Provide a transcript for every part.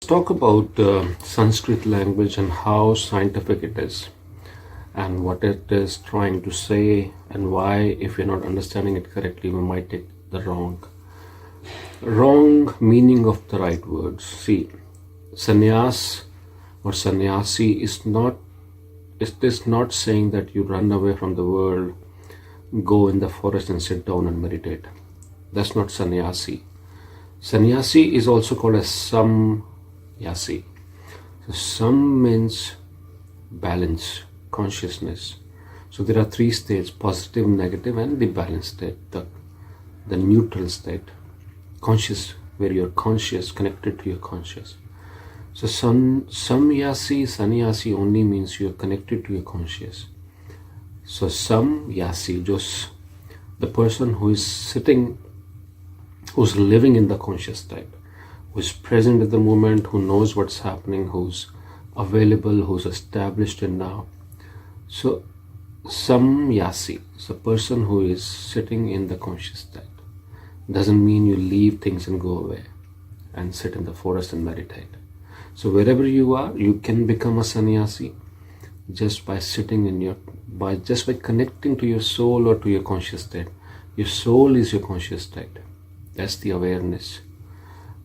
Talk about Sanskrit language and how scientific it is and what it is trying to say and why, if you're not understanding it correctly, we might take the wrong meaning of the right words. See, sannyas or sannyasi is not saying that you run away from the world, go in the forest and sit down and meditate. That's not sannyasi. Sannyasi is also called as samyasi. So sam means balance, consciousness. So there are three states: positive, negative, and the balanced state, the neutral state, conscious, where you're conscious, connected to your conscious. So samyasi, sannyasi only means you're connected to your conscious. So samyasi, just the person who is sitting, who's living in the conscious state, who's present at the moment, who knows what's happening, who's available, who's established in now. So samyasi is a person who is sitting in the conscious state. Doesn't mean you leave things and go away and sit in the forest and meditate. So wherever you are, you can become a sannyasi just by sitting in by connecting to your soul or to your conscious state. Your soul is your conscious state. That's the awareness.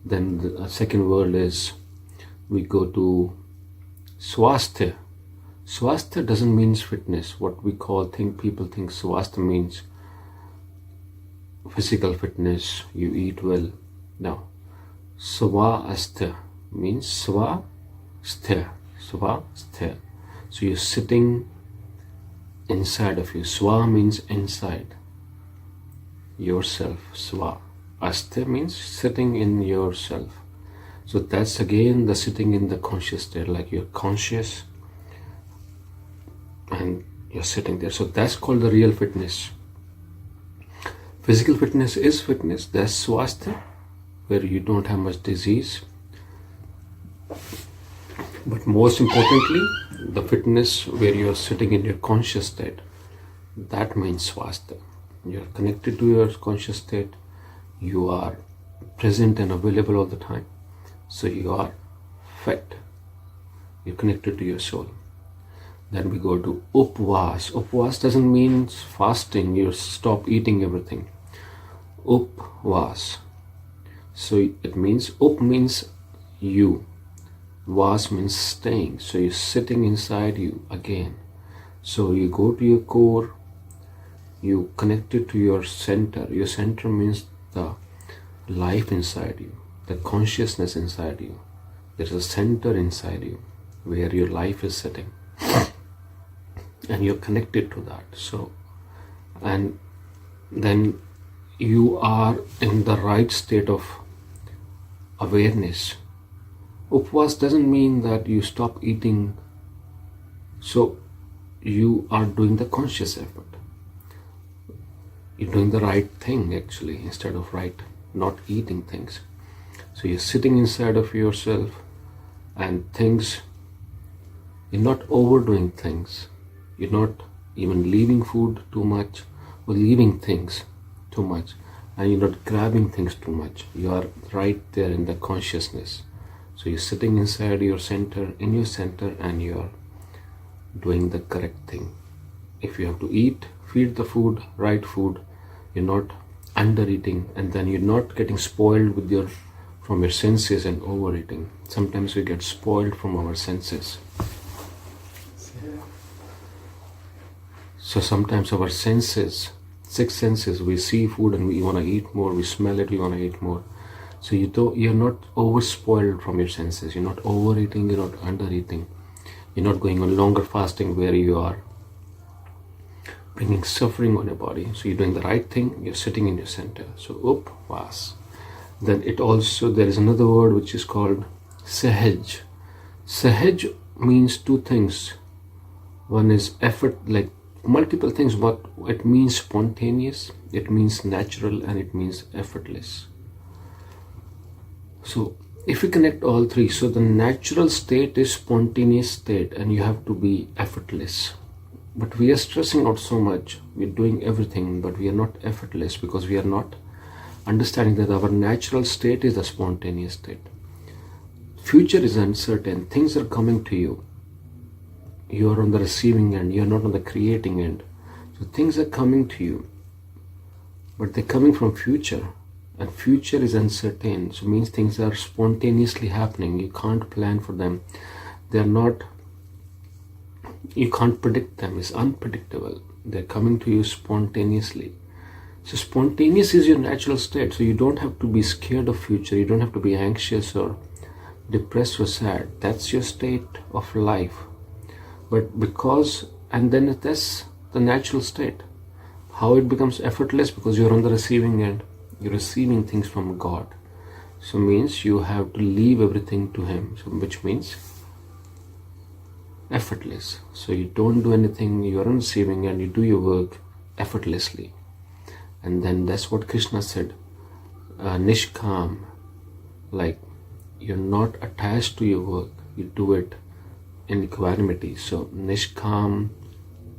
Then the second word is, we go to swasthya. Swasthya doesn't mean fitness. What we people think swasthya means physical fitness, you eat well. No. Swasthya means swasthya. So you're sitting inside of you. Swa means inside yourself. Swa. Astha means sitting in yourself. So that's again the sitting in the conscious state, like you're conscious and you're sitting there. So that's called the real fitness. Physical fitness is fitness. That's swasthya, where you don't have much disease. But most importantly, the fitness where you're sitting in your conscious state, that means swasthya. You're connected to your conscious state. You are present and available all the time. So you are fit. You're connected to your soul. Then we go to upvas. Upvas doesn't mean fasting. You stop eating everything. Upvas. So it means, up means you. Vas means staying. So you're sitting inside you again. So you go to your core. You connect it to your center. Your center means the life inside you, the consciousness inside you. There's a center inside you where your life is sitting. And you're connected to that. So, and then you are in the right state of awareness. Upvas doesn't mean that you stop eating. So you are doing the conscious effort. You're doing the right thing actually, instead of not eating things. So you're sitting inside of yourself and things, you're not overdoing things. You're not even leaving food too much or leaving things too much, and you're not grabbing things too much. You are right there in the consciousness. So you're sitting inside your center, in your center, and you're doing the correct thing. If you have to eat, feed the food, right food. You're not under eating, and then you're not getting spoiled from your senses and overeating. Sometimes we get spoiled from our senses. So sometimes our senses, six senses, we see food and we want to eat more, we smell it, we want to eat more. So you're not overspoiled from your senses. You're not overeating, you're not undereating. You're not going on longer fasting where you are bringing suffering on your body. So you're doing the right thing, you're sitting in your center. So upvas. Then there is another word which is called sahaj. Sahaj means two things. One is effort, like multiple things, but it means spontaneous, it means natural, and it means effortless. So if we connect all three, so the natural state is spontaneous state, and you have to be effortless. But we are stressing out so much, we're doing everything, but we are not effortless because we are not understanding that our natural state is the spontaneous state. Future is uncertain. Things are coming to you. You are on the receiving end. You are not on the creating end. So things are coming to you, but they're coming from future. And future is uncertain. So it means things are spontaneously happening. You can't plan for them. They're not, you can't predict them. It's unpredictable. They're coming to you spontaneously. So spontaneous is your natural state. So you don't have to be scared of future. You don't have to be anxious or depressed or sad. That's your state of life. But because, and then that's the natural state. How it becomes effortless? Because you're on the receiving end. You're receiving things from God. So means you have to leave everything to Him. So which means effortless. So you don't do anything, you're on receiving and you do your work effortlessly. And then that's what Krishna said, Nishkam, like you're not attached to your work, you do it in equanimity. So Nishkam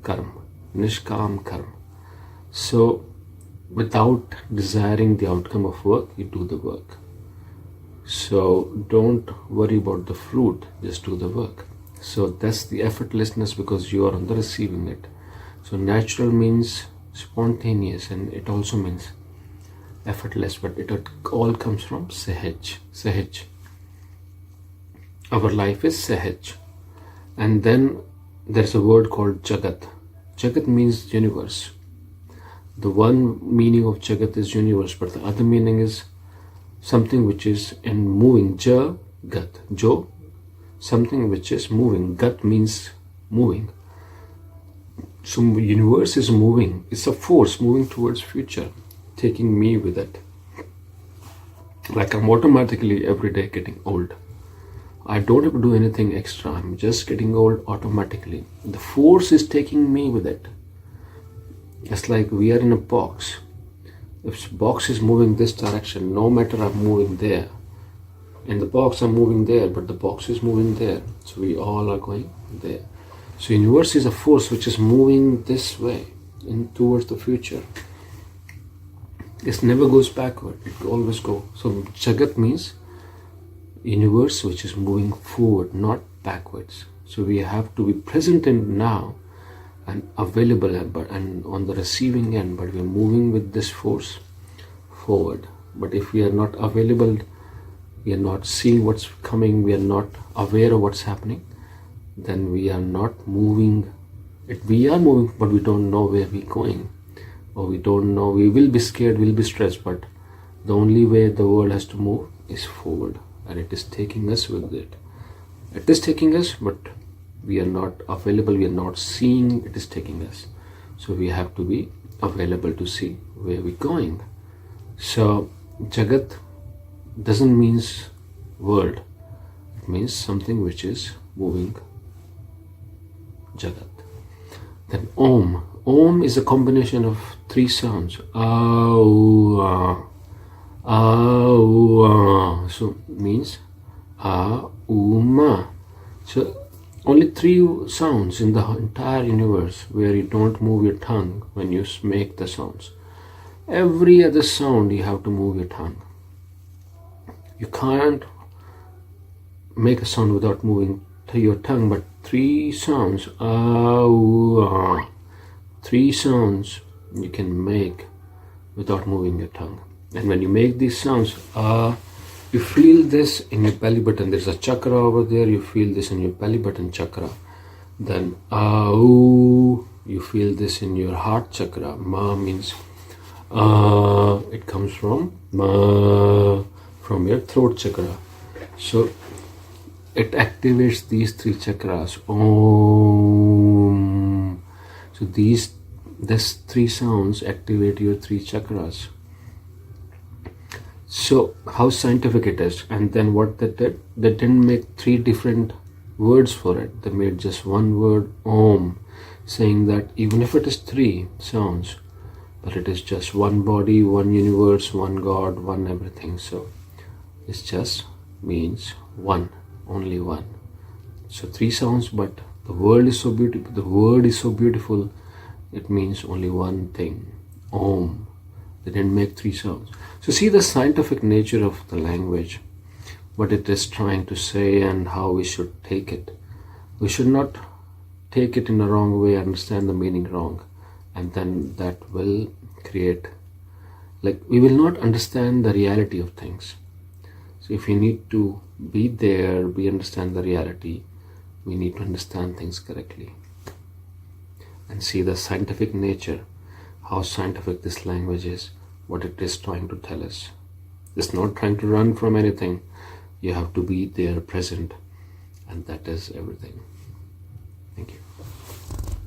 Karma. So without desiring the outcome of work, you do the work. So don't worry about the fruit, just do the work. So that's the effortlessness, because you are on the receiving it. So natural means spontaneous, and it also means effortless, but it all comes from Sahaj. Our life is Sahaj. And then there's a word called Jagat. Jagat means universe. The one meaning of Jagat is universe, but the other meaning is something which is in moving. Jagat. Jo, something which is moving. Gat means moving. So universe is moving. It's a force moving towards future, taking me with it. Like I'm automatically every day getting old. I don't have to do anything extra. I'm just getting old automatically. The force is taking me with it. It's like we are in a box. If the box is moving this direction, no matter I'm moving there. In the box I'm moving there, but the box is moving there. So we all are going there. So universe is a force which is moving this way towards the future. It never goes backward. It always goes. So Jagat means universe which is moving forward, not backwards. So we have to be present in now and available and on the receiving end, but we are moving with this force forward. But if we are not available, we are not seeing what's coming, we are not aware of what's happening, then we are not moving. We are moving, but we don't know where we're going, or we don't know. We will be scared, we'll be stressed, but the only way the world has to move is forward, and it is taking us with it. It is taking us, but we are not available, we are not seeing it is taking us. So we have to be available to see where we're going. So Jagat doesn't mean world. It means something which is moving. Jagat. Then Om. Om is a combination of three sounds. So means Ma. So only three sounds in the entire universe where you don't move your tongue when you make the sounds. Every other sound you have to move your tongue. You can't make a sound without moving your tongue, but three sounds, three sounds you can make without moving your tongue. And when you make these sounds, you feel this in your belly button. There's a chakra over there. You feel this in your belly button chakra. Then you feel this in your heart chakra. Ma means it comes from your throat chakra. So it activates these three chakras. Om. So these three sounds activate your three chakras. So how scientific it is. And then what they did, they didn't make three different words for it. They made just one word, Om, saying that even if it is three sounds, but it is just one body, one universe, one God, one everything. So it just means one, only one. So three sounds, but the world is so beautiful. The word is so beautiful. It means only one thing, Om. They didn't make three sounds. So see the scientific nature of the language. what it is trying to say and how we should take it. We should not take it in a wrong way, understand the meaning wrong, and then that will create, like, we will not understand the reality of things. So if we need to be there, we understand the reality, we need to understand things correctly and see the scientific nature, how scientific this language is, what it is trying to tell us. It's not trying to run from anything. You have to be there, present, and that is everything. Thank you.